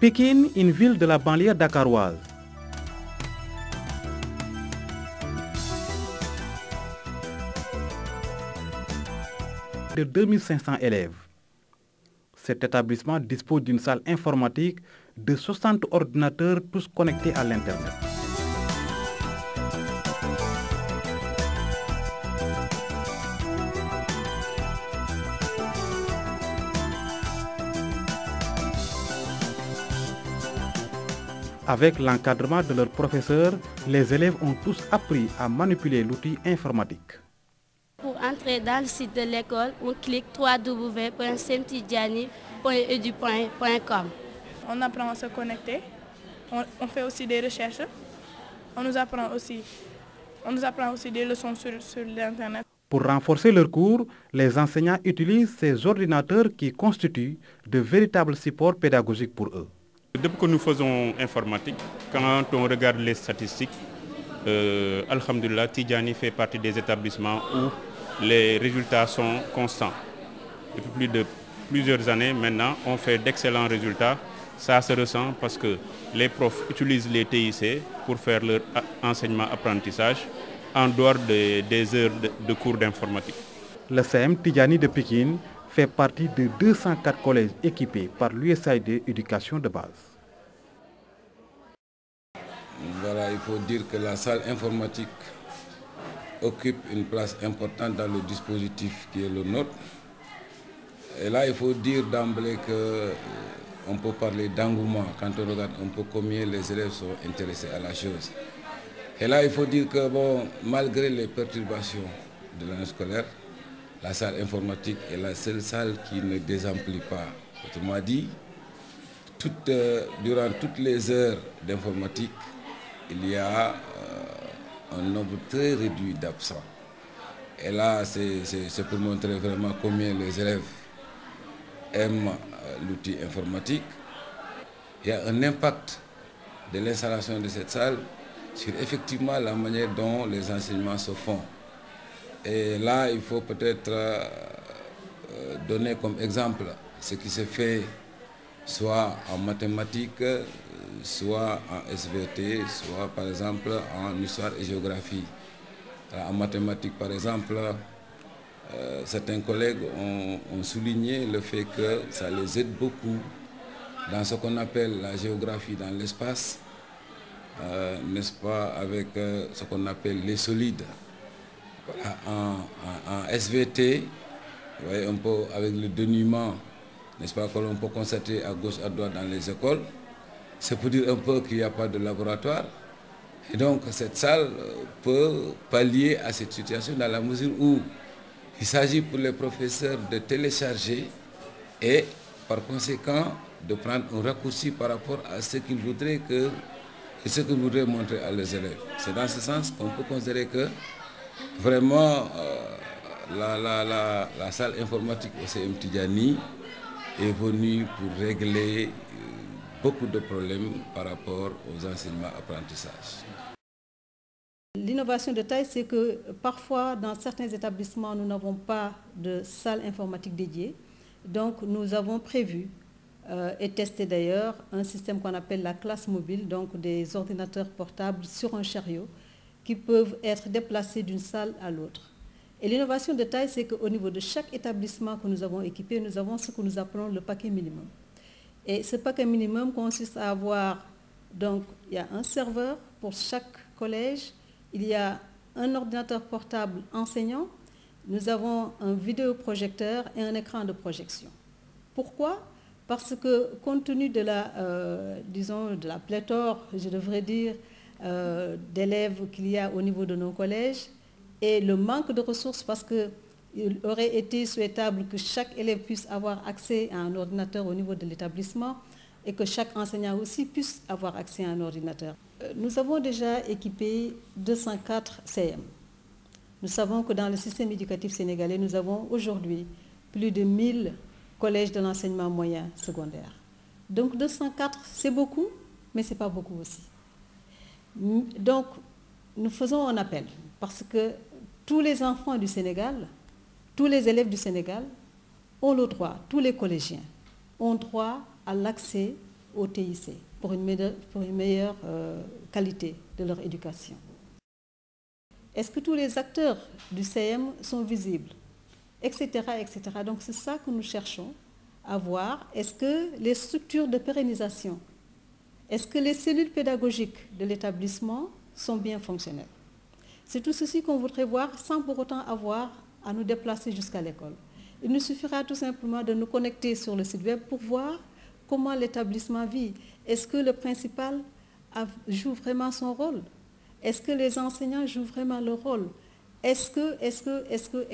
Pékin, une ville de la banlieue dakaroise. De 2500 élèves. Cet établissement dispose d'une salle informatique de 60 ordinateurs, tous connectés à l'Internet. Avec l'encadrement de leurs professeurs, les élèves ont tous appris à manipuler l'outil informatique. Pour entrer dans le site de l'école, on clique www.semtidjani.edu.com. On apprend à se connecter, on fait aussi des recherches, on nous apprend aussi des leçons sur l'Internet. Pour renforcer leurs cours, les enseignants utilisent ces ordinateurs qui constituent de véritables supports pédagogiques pour eux. Depuis que nous faisons informatique, quand on regarde les statistiques, Alhamdulillah, Tidjani fait partie des établissements où les résultats sont constants. Depuis plusieurs années maintenant, on fait d'excellents résultats. Ça se ressent parce que les profs utilisent les TIC pour faire leur enseignement-apprentissage en dehors des heures de cours d'informatique. Le CM Tidjani de Pékin fait partie de 204 collèges équipés par l'USAID Éducation de base. Voilà, il faut dire que la salle informatique occupe une place importante dans le dispositif qui est le nôtre. Et là, il faut dire d'emblée qu'on peut parler d'engouement quand on regarde un peu combien les élèves sont intéressés à la chose. Et là, il faut dire que bon, malgré les perturbations de l'année scolaire, la salle informatique est la seule salle qui ne désemplit pas. Autrement dit, durant toutes les heures d'informatique, il y a un nombre très réduit d'absents. Et là, c'est pour montrer vraiment combien les élèves aiment l'outil informatique. Il y a un impact de l'installation de cette salle sur effectivement la manière dont les enseignements se font. Et là, il faut peut-être donner comme exemple ce qui se fait soit en mathématiques, soit en SVT, soit par exemple en histoire et géographie. Alors, en mathématiques, par exemple, certains collègues ont souligné le fait que ça les aide beaucoup dans ce qu'on appelle la géographie dans l'espace, n'est-ce pas, avec ce qu'on appelle les solides. Voilà, en SVT, vous voyez, un peu avec le dénuement, n'est-ce pas, que l'on peut constater à gauche, à droite dans les écoles. C'est pour dire un peu qu'il n'y a pas de laboratoire. Et donc cette salle peut pallier à cette situation dans la mesure où il s'agit pour les professeurs de télécharger et par conséquent de prendre un raccourci par rapport à ce qu'ils voudraient montrer à leurs élèves. C'est dans ce sens qu'on peut considérer que vraiment la salle informatique au CM Tidjani est venue pour régler beaucoup de problèmes par rapport aux enseignements-apprentissages. L'innovation de taille, c'est que parfois dans certains établissements, nous n'avons pas de salle informatique dédiée. Donc nous avons prévu et testé d'ailleurs un système qu'on appelle la classe mobile, donc des ordinateurs portables sur un chariot qui peuvent être déplacés d'une salle à l'autre. Et l'innovation de taille, c'est qu'au niveau de chaque établissement que nous avons équipé, nous avons ce que nous appelons le paquet minimum. Et ce paquet minimum consiste à avoir, donc il y a un serveur pour chaque collège, il y a un ordinateur portable enseignant, nous avons un vidéoprojecteur et un écran de projection. Pourquoi? Parce que compte tenu de de la pléthore, je devrais dire, d'élèves qu'il y a au niveau de nos collèges et le manque de ressources, parce qu'il aurait été souhaitable que chaque élève puisse avoir accès à un ordinateur au niveau de l'établissement et que chaque enseignant aussi puisse avoir accès à un ordinateur. Nous avons déjà équipé 204 CM. Nous savons que dans le système éducatif sénégalais, nous avons aujourd'hui plus de 1000 collèges de l'enseignement moyen secondaire. Donc 204, c'est beaucoup, mais ce n'est pas beaucoup aussi. Donc, nous faisons un appel parce que tous les enfants du Sénégal, tous les élèves du Sénégal ont le droit, tous les collégiens ont droit à l'accès au TIC pour une meilleure qualité de leur éducation. Est-ce que tous les acteurs du CM sont visibles, etc., etc. Donc c'est ça que nous cherchons à voir. Est-ce que les structures de pérennisation, est-ce que les cellules pédagogiques de l'établissement sont bien fonctionnelles? C'est tout ceci qu'on voudrait voir sans pour autant avoir à nous déplacer jusqu'à l'école. Il nous suffira tout simplement de nous connecter sur le site web pour voir comment l'établissement vit. Est-ce que le principal joue vraiment son rôle? Est-ce que les enseignants jouent vraiment leur rôle? Est-ce que